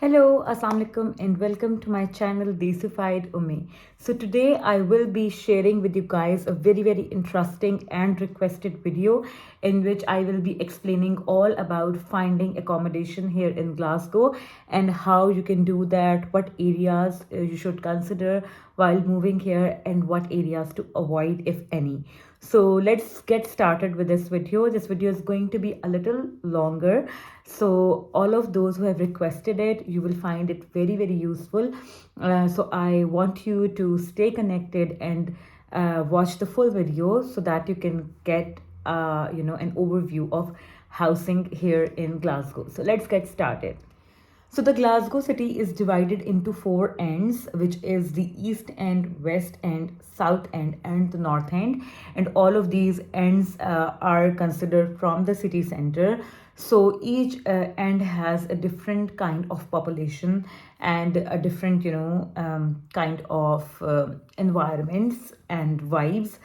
Hello, Assalamu alaikum, and welcome to my channel Desified Umi. So today I will be sharing with you guys a very interesting and requested video in which I will be explaining all about finding accommodation here in Glasgow and how you can do that, what areas you should consider while moving here and what areas to avoid if any. So let's get started with this video. This video is going to be a little longer. So all of those who have requested it, you will find it very useful. So I want you to stay connected and watch the full video so that you can get an overview of housing here in Glasgow. So let's get started. So the Glasgow city is divided into four ends, which is the east end, west end, south end, and the north end. And all of these ends are considered from the city center. So each end has a different kind of population and a different, kind of environments and vibes.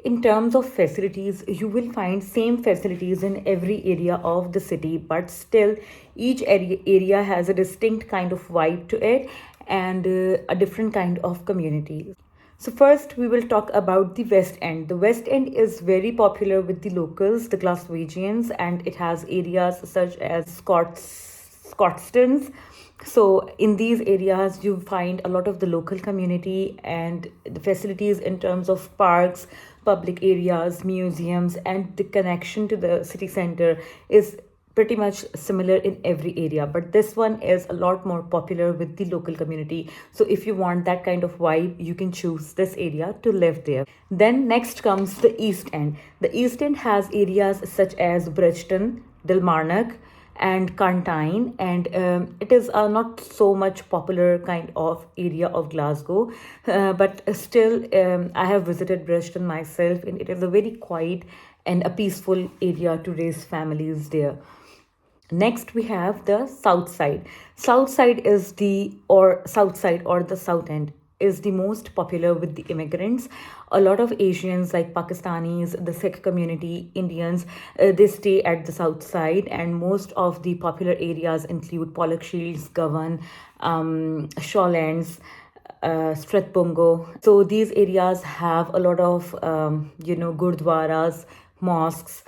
In terms of facilities, you will find same facilities in every area of the city, but still each area has a distinct kind of vibe to it and a different kind of community. So first we will talk about the West End. The West End is very popular with the locals, the Glaswegians, and it has areas such as Scotstoun's. So in these areas, you find a lot of the local community and the facilities in terms of parks, public areas, museums, and the connection to the city center is pretty much similar in every area, but this one is a lot more popular with the local community. So if you want that kind of vibe, you can choose this area to live there. Then next comes the East End. The East End has areas such as Bridgeton, Dilmarnock, and Cantine, and it is not so much popular kind of area of Glasgow, but still I have visited Bridgeton myself, and it is a very quiet and a peaceful area to raise families there. Next, we have the south side. South side is south side or the south end is the most popular with the immigrants. A lot of Asians like Pakistanis, the Sikh community, Indians, they stay at the south side, and most of the popular areas include Pollokshields, Govan, Shawlands, Strathbungo. So these areas have a lot of gurdwaras, mosques,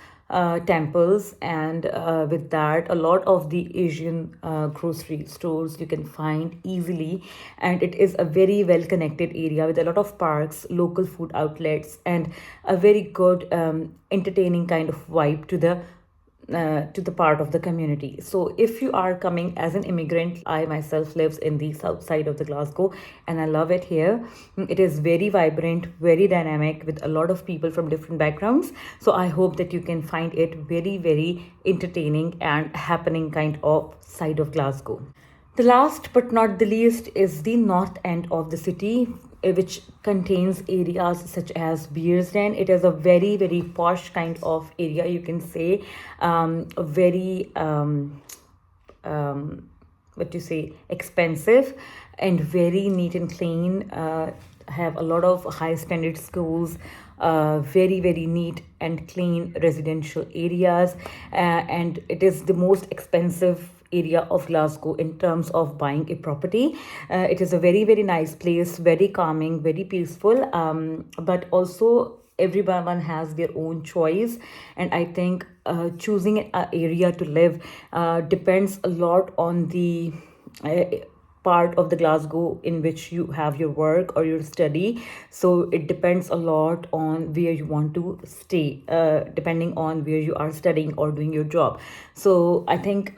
temples, and with that a lot of the Asian grocery stores you can find easily, and it is a very well connected area with a lot of parks, local food outlets, and a very good entertaining kind of vibe to the part of the community. So if you are coming as an immigrant, I myself lives in the south side of the Glasgow and I love it here. It is very vibrant, very dynamic with a lot of people from different backgrounds. So I hope that you can find it very entertaining and happening kind of side of Glasgow. The last but not the least is the north end of the city, which contains areas such as Bearsden. It is a very posh kind of area, you can say, very expensive and very neat and clean. Have a lot of high standard schools, very neat and clean residential areas, and it is the most expensive area of Glasgow in terms of buying a property. It is a very nice place, very calming, very peaceful, but also everyone has their own choice, and I think choosing an area to live depends a lot on the part of the Glasgow in which you have your work or your study. So it depends a lot on where you want to stay, depending on where you are studying or doing your job. So I think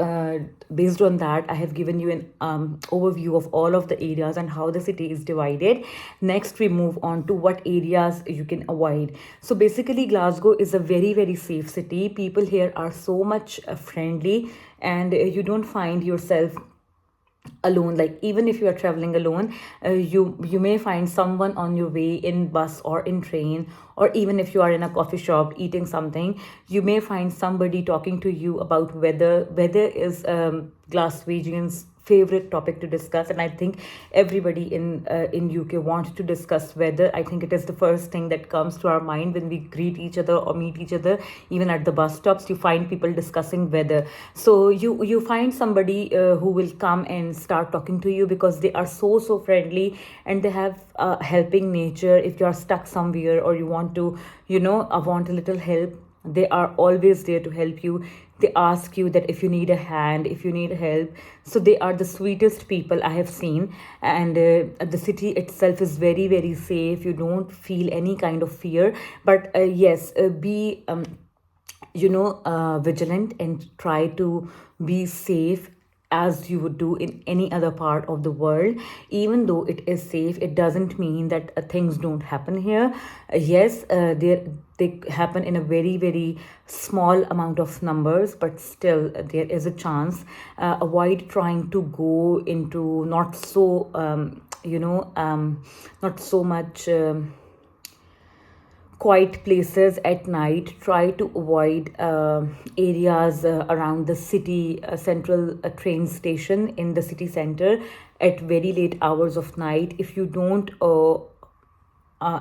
based on that, I have given you an overview of all of the areas and how the city is divided. Next, we move on to what areas you can avoid. So basically, Glasgow is a very safe city. People here are so much friendly, and you don't find yourself alone. Like even if you are traveling alone, you may find someone on your way in bus or in train, or even if you are in a coffee shop eating something, you may find somebody talking to you about weather is Glaswegians favorite topic to discuss. And I think everybody in UK wants to discuss weather. I think it is the first thing that comes to our mind when we greet each other or meet each other. Even at the bus stops, you find people discussing weather. So you find somebody who will come and start talking to you, because they are so friendly, and they have helping nature. If you are stuck somewhere or you want to, want a little help, they are always there to help you. They ask you that if you need a hand, if you need help. So they are the sweetest people I have seen. And the city itself is very safe. You don't feel any kind of fear. But yes, be vigilant and try to be safe as you would do in any other part of the world. Even though it is safe, it doesn't mean that things don't happen here. Yes, they happen in a very small amount of numbers, but still there is a chance. Avoid trying to go into not so not so much quiet places at night. Try to avoid areas around the city central train station in the city center at very late hours of night. If you don't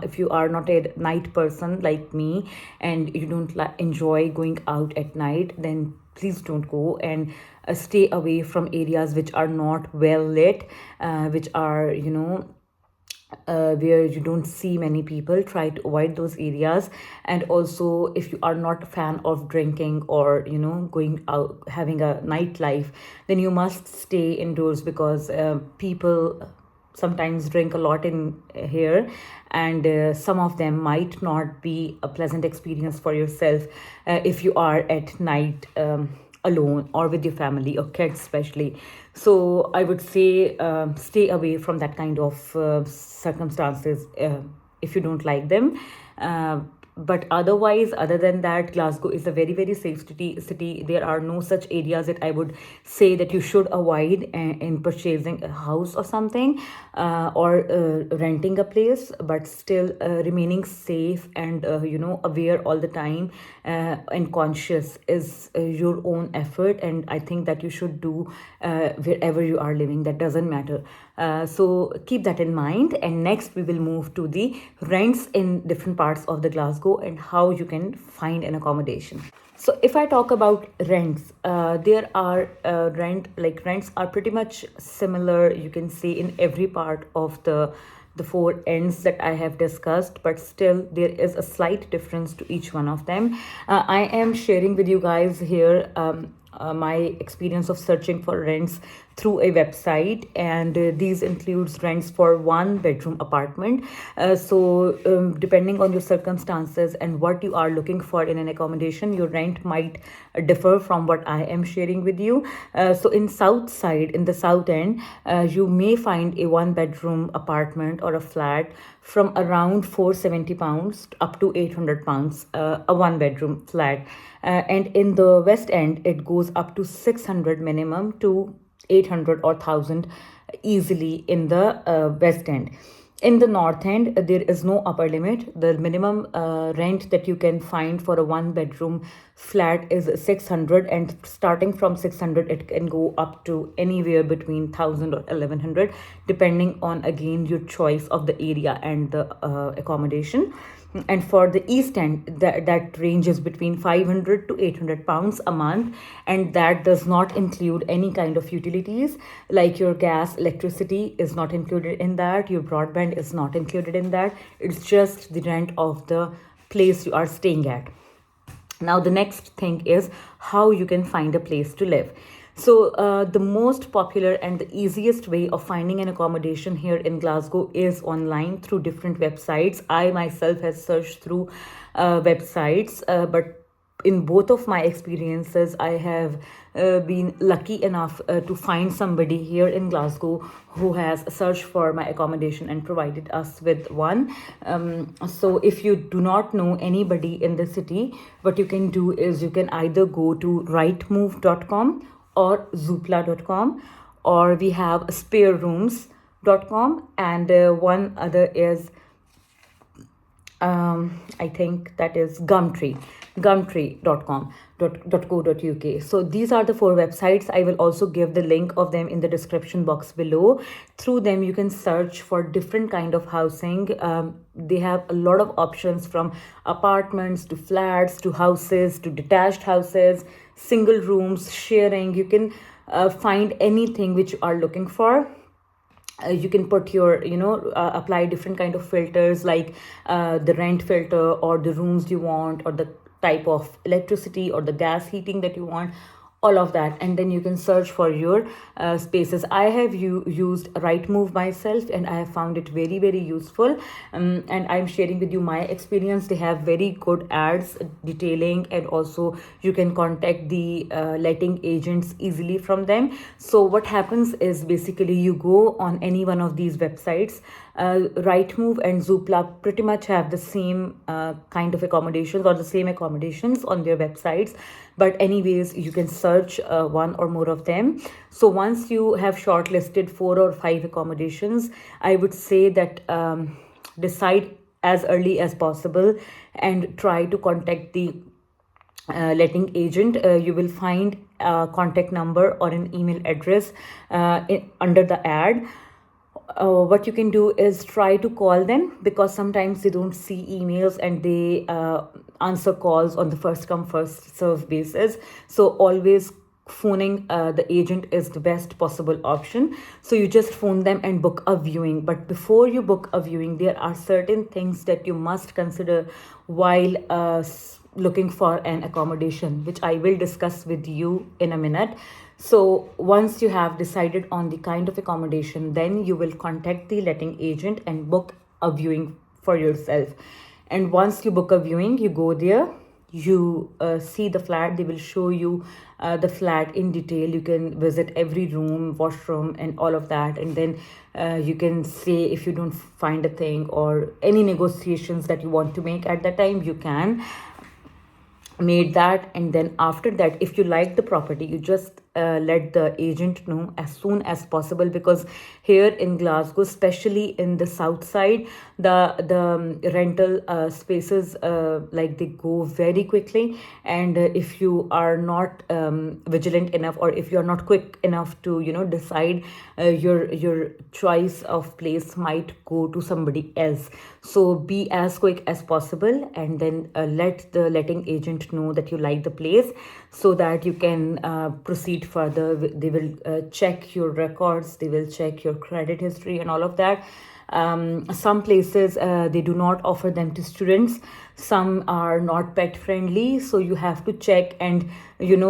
if you are not a night person like me, and you don't enjoy going out at night, then please don't go, and stay away from areas which are not well lit, which are where you don't see many people. Try to avoid those areas. And also, if you are not a fan of drinking or going out having a nightlife, then you must stay indoors, because people sometimes drink a lot in here, and some of them might not be a pleasant experience for yourself if you are at night alone or with your family or kids especially. So I would say stay away from that kind of circumstances if you don't like them. But otherwise, other than that, Glasgow is a very safe city. There are no such areas that I would say that you should avoid in purchasing a house or something, or renting a place. But still remaining safe and aware all the time and conscious is your own effort. And I think that you should do wherever you are living. That doesn't matter. So keep that in mind. And next we will move to the rents in different parts of the Glasgow and how you can find an accommodation. So if I talk about rents, there are rents are pretty much similar, you can say, in every part of the four ends that I have discussed, but still there is a slight difference to each one of them. I am sharing with you guys here my experience of searching for rents through a website, and these includes rents for one bedroom apartment. So depending on your circumstances and what you are looking for in an accommodation, your rent might differ from what I am sharing with you. So in the south end, you may find a one bedroom apartment or a flat from around £470 up to £800, a one bedroom flat. And in the west end, it goes up to 600 minimum to 800 or 1000 easily in the west end. In the north end, there is no upper limit. The minimum rent that you can find for a one bedroom flat is 600, and starting from 600 it can go up to anywhere between 1000 or 1100, depending on again your choice of the area and the accommodation. And for the east end, that ranges between 500 to 800 pounds a month, and that does not include any kind of utilities like your gas, electricity is not included in that, your broadband is not included in that. It's just the rent of the place you are staying at. Now the next thing is how you can find a place to live. So the most popular and the easiest way of finding an accommodation here in Glasgow is online through different websites. I myself have searched through websites, but in both of my experiences, I have been lucky enough to find somebody here in Glasgow who has searched for my accommodation and provided us with one. So if you do not know anybody in the city, what you can do is you can either go to rightmove.com or zoopla.com, or we have Sparerooms.com, and one other is I think that is Gumtree.com .co.uk. So these are the 4 websites. I will also give the link of them in the description box below. Through them you can search for different kind of housing. They have a lot of options, from apartments to flats to houses to detached houses, single rooms, sharing. You can find anything which you are looking for. You can put your apply different kind of filters, like the rent filter, or the rooms you want, or the type of electricity or the gas heating that you want, all of that. And then you can search for your spaces. I have used Rightmove myself, and I have found it very, very useful. And I'm sharing with you my experience. They have very good ads detailing, and also you can contact the letting agents easily from them. So what happens is, basically you go on any one of these websites. Rightmove and Zoopla pretty much have the same kind of accommodations, or the same accommodations on their websites. But anyways, you can search one or more of them. So once you have shortlisted 4 or 5 accommodations, I would say that decide as early as possible and try to contact the letting agent. You will find a contact number or an email address under the ad. What you can do is try to call them, because sometimes they don't see emails, and they answer calls on the first come first serve basis. So always phoning the agent is the best possible option. So you just phone them and book a viewing. But before you book a viewing, there are certain things that you must consider while looking for an accommodation, which I will discuss with you in a minute. So once you have decided on the kind of accommodation, then you will contact the letting agent and book a viewing for yourself. And once you book a viewing, you go there, you see the flat. They will show you the flat in detail. You can visit every room, washroom, and all of that. And then you can say, if you don't find a thing, or any negotiations that you want to make at that time, you can made that. And then after that, if you like the property, you just let the agent know as soon as possible, because here in Glasgow, especially in the south side, the rental spaces like they go very quickly. And if you are not vigilant enough, or if you are not quick enough to decide, your choice of place might go to somebody else. So be as quick as possible, and then let the letting agent know that you like the place, so that you can proceed further. They will check your records, they will check your credit history and all of that. Some places they do not offer them to students. Some are not pet friendly, so you have to check and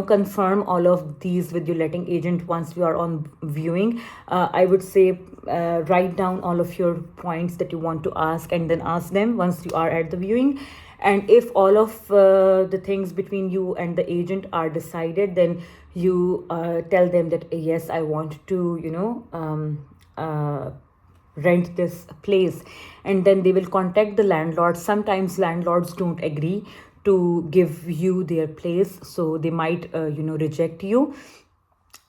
confirm all of these with your letting agent once you are on viewing. I would say write down all of your points that you want to ask, and then ask them once you are at the viewing. And if all of the things between you and the agent are decided, then you tell them that yes, I want to rent this place. And then they will contact the landlord. Sometimes landlords don't agree to give you their place, so they might reject you.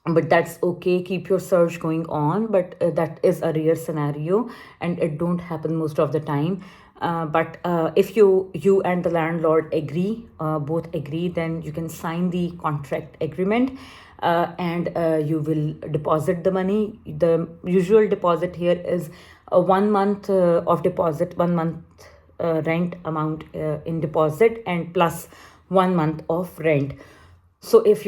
But that's okay, keep your search going on. But that is a rare scenario, and it don't happen most of the time. But if you and the landlord agree, both agree, then you can sign the contract agreement, and you will deposit the money. The usual deposit here is 1 month of deposit, 1 month rent amount in deposit, and plus 1 month of rent. So if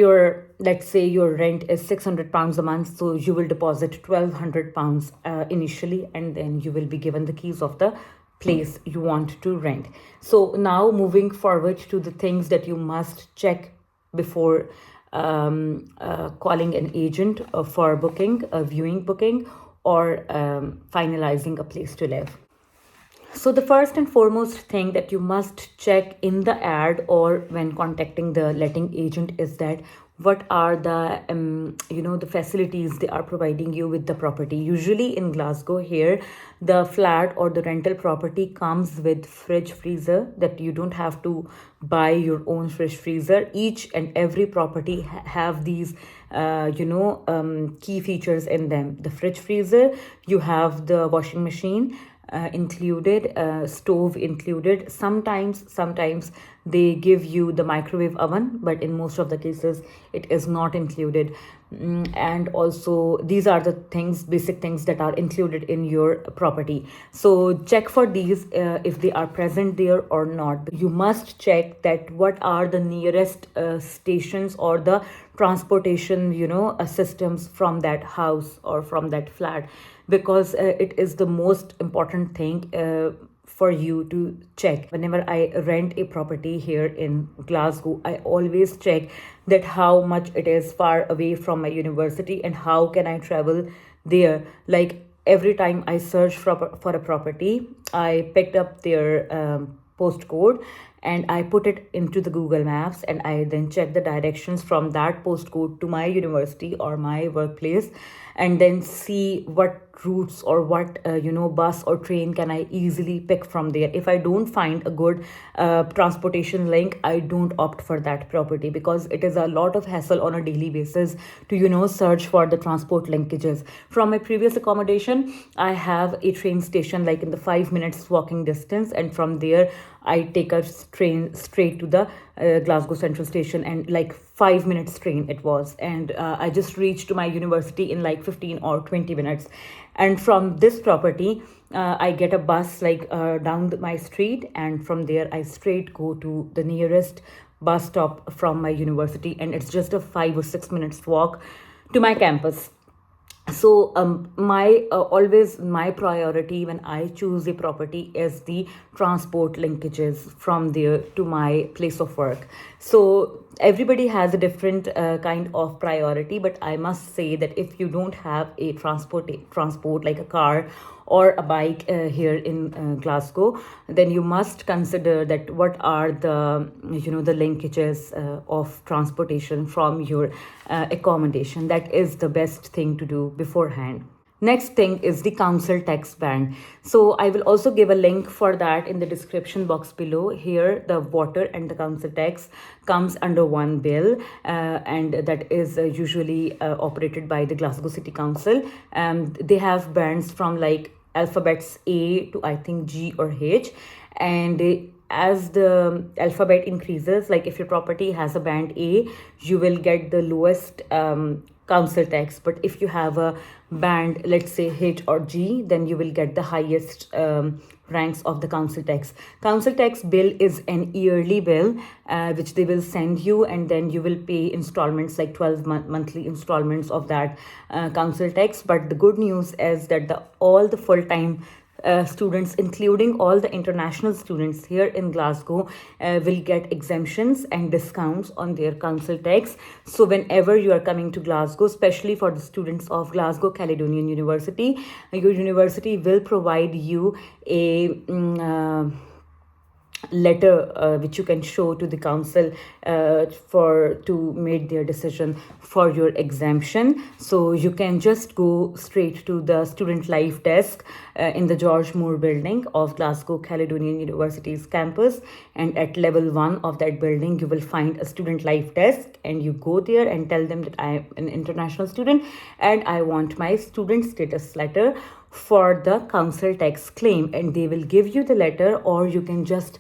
let's say your rent is £600 a month, so you will deposit £1,200 initially, and then you will be given the keys of the place you want to rent. So now moving forward to the things that you must check before calling an agent for booking, a viewing booking, or finalizing a place to live. So the first and foremost thing that you must check in the ad or when contacting the letting agent is that what are the the facilities they are providing you with the property. Usually in Glasgow here, the flat or the rental property comes with fridge freezer, that you don't have to buy your own fridge freezer. Each and every property have these key features in them: the fridge freezer, you have the washing machine included, stove included. Sometimes they give you the microwave oven, but in most of the cases it is not included. And also these are the things, basic things that are included in your property. So check for these if they are present there or not. You must check that what are the nearest stations or the transportation systems from that house or from that flat, because it is the most important thing for you to check. Whenever I rent a property here in Glasgow, I always check that how much it is far away from my university and how can I travel there. Like every time I search for a property, I picked up their postcode and I put it into the Google Maps, and I then check the directions from that postcode to my university or my workplace, and then see what routes or what bus or train can I easily pick from there. If I don't find a good transportation link, I don't opt for that property, because it is a lot of hassle on a daily basis to search for the transport linkages. From my previous accommodation, I have a train station like in the 5 minutes walking distance, and from there I take a train straight to the Glasgow Central Station, and like 5 minutes train it was, and I just reached to my university in like 15 or 20 minutes. And from this property, I get a bus like down my street, and from there I straight go to the nearest bus stop from my university, and it's just a 5 or 6 minutes walk to my campus. So my always my priority when I choose a property is the transport linkages from there to my place of work. So everybody has a different kind of priority, but I must say that if you don't have a transport like a car or a bike here in Glasgow, then you must consider that what are the linkages of transportation from your accommodation. That is the best thing to do beforehand. Next thing is the council tax band. So I will also give a link for that in the description box below. Here the water and the council tax comes under one bill, and that is usually operated by the Glasgow City Council. They have bands from like alphabets A to I think G or H, and as the alphabet increases, like if your property has a band A, you will get the lowest council tax. But if you have a band, let's say H or G, then you will get the highest ranks of the council tax. Council tax bill is an yearly bill which they will send you, and then you will pay installments like 12 monthly installments of that council tax. But the good news is that all the full-time students, including all the international students here in Glasgow, will get exemptions and discounts on their council tax. So whenever you are coming to Glasgow, especially for the students of Glasgow Caledonian University, your university will provide you a letter which you can show to the council to make their decision for your exemption. So you can just go straight to the student life desk in the George Moore building of Glasgow Caledonian University's campus, and at level 1 of that building you will find a student life desk, and you go there and tell them that I am an international student and I want my student status letter for the council tax claim, and they will give you the letter, or you can just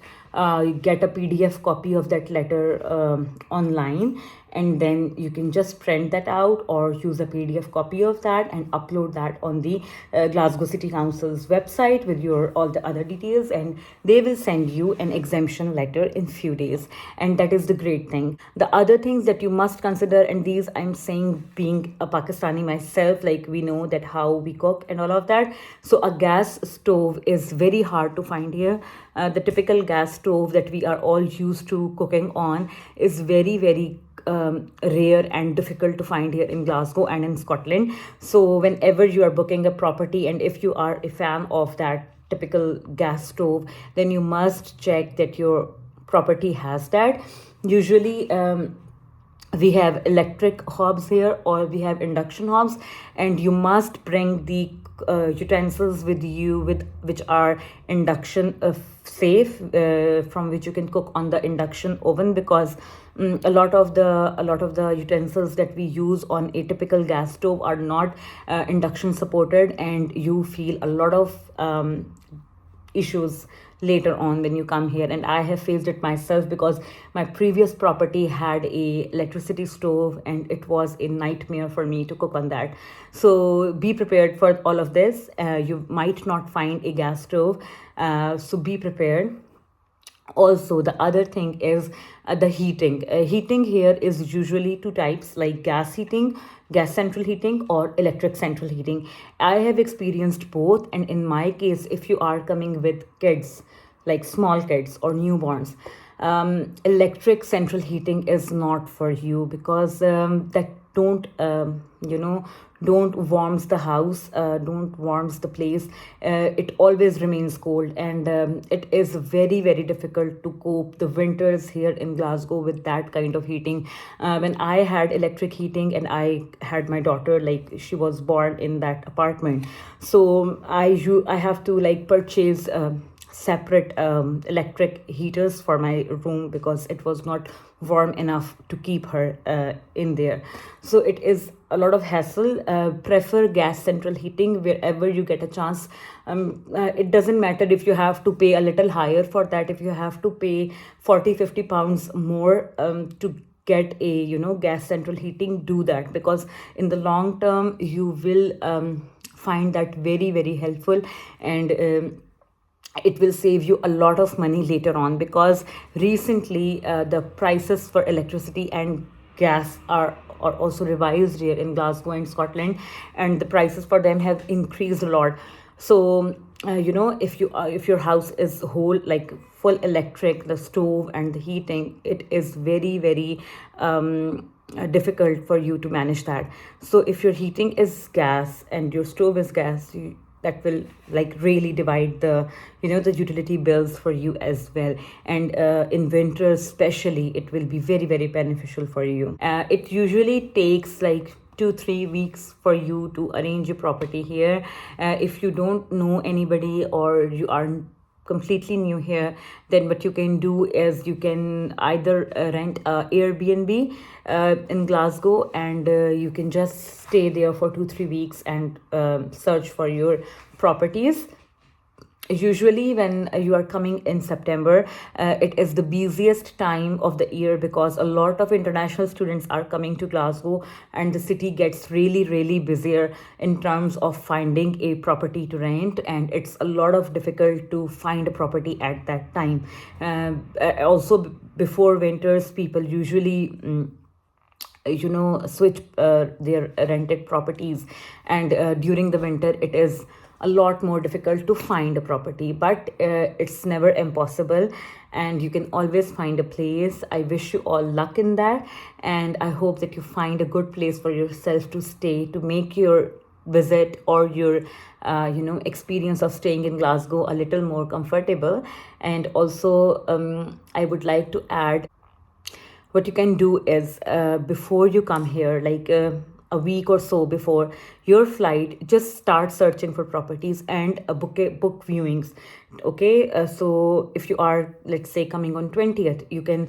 get a PDF copy of that letter online, and then you can just print that out or use a PDF copy of that and upload that on the Glasgow City Council's website with your all the other details, and they will send you an exemption letter in few days. And that is the great thing. The other things that you must consider, and these I'm saying being a Pakistani myself, like we know that how we cook and all of that. So a gas stove is very hard to find here. The typical gas stove that we are all used to cooking on is very rare and difficult to find here in Glasgow and in Scotland. So whenever you are booking a property, and if you are a fan of that typical gas stove, then you must check that your property has that. Usually We have electric hobs here, or we have induction hobs, and you must bring the utensils with you with which are induction safe, from which you can cook on the induction oven, because a lot of the utensils that we use on a typical gas stove are not induction supported, and you feel a lot of issues later on when you come here. And I have faced it myself, because my previous property had a electricity stove, and it was a nightmare for me to cook on that. So be prepared for all of this. You might not find a gas stove, so be prepared. Also, the other thing is the heating. Heating here is usually two types, like gas central heating, or electric central heating. I have experienced both, and in my case, if you are coming with kids, like small kids or newborns, electric central heating is not for you, because that don't warms the house, don't warms the place. It always remains cold, and it is very very difficult to cope the winters here in Glasgow with that kind of heating. When I had electric heating and I had my daughter, like she was born in that apartment, so I have to like purchase separate electric heaters for my room, because it was not warm enough to keep her in there. So it is a lot of hassle. Prefer gas central heating wherever you get a chance. It doesn't matter if you have to pay a little higher for that, if you have to pay 40-50 pounds more to get a gas central heating, do that, because in the long term you will find that very very helpful, and it will save you a lot of money later on, because recently the prices for electricity and gas are also revised here in Glasgow and Scotland, and the prices for them have increased a lot. So if your house is whole, like full electric, the stove and the heating, it is very very difficult for you to manage that. So if your heating is gas and your stove is gas, that will like really divide the utility bills for you as well. And in winter especially, it will be very very beneficial for you. It usually takes like 2-3 weeks for you to arrange your property here. If you don't know anybody, or you are completely new here, then what you can do is you can either rent a Airbnb in Glasgow, and you can just stay there for 2-3 weeks and search for your properties. Usually when you are coming in September, it is the busiest time of the year, because a lot of international students are coming to Glasgow, and the city gets really really busier in terms of finding a property to rent, and it's a lot of difficult to find a property at that time. Also, before winters, people usually switch their rented properties, and during the winter it is a lot more difficult to find a property, but it's never impossible, and you can always find a place. I wish you all luck in that, and I hope that you find a good place for yourself to stay, to make your visit or your experience of staying in Glasgow a little more comfortable. And also I would like to add, what you can do is, before you come here, like a week or so before your flight, just start searching for properties and book viewings. Okay, so if you are, let's say, coming on 20th, you can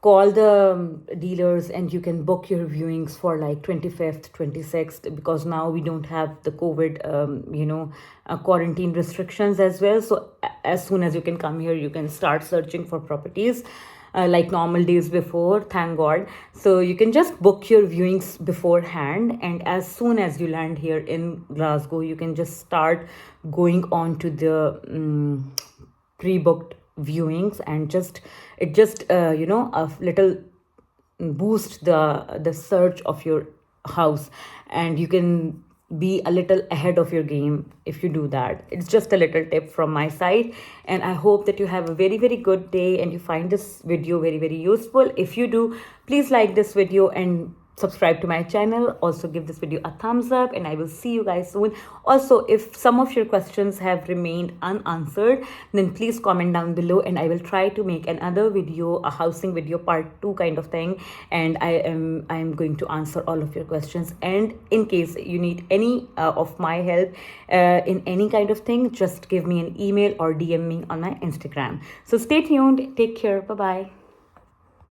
call the dealers and you can book your viewings for like 25th, 26th, because now we don't have the COVID quarantine restrictions as well. So as soon as you can come here, you can start searching for properties like normal days before, thank God. So you can just book your viewings beforehand, and as soon as you land here in Glasgow, you can just start going on to the pre-booked viewings, and a little boost the search of your house, and you can be a little ahead of your game if you do that. It's just a little tip from my side, and I hope that you have a very very good day and you find this video very very useful. If you do, please like this video and subscribe to my channel. Also give this video a thumbs up, and I will see you guys soon. Also, if some of your questions have remained unanswered, then please comment down below, and I will try to make another video, a housing video part 2 kind of thing, and I am going to answer all of your questions. And in case you need any of my help in any kind of thing, just give me an email or DM me on my Instagram. So stay tuned, take care, bye bye.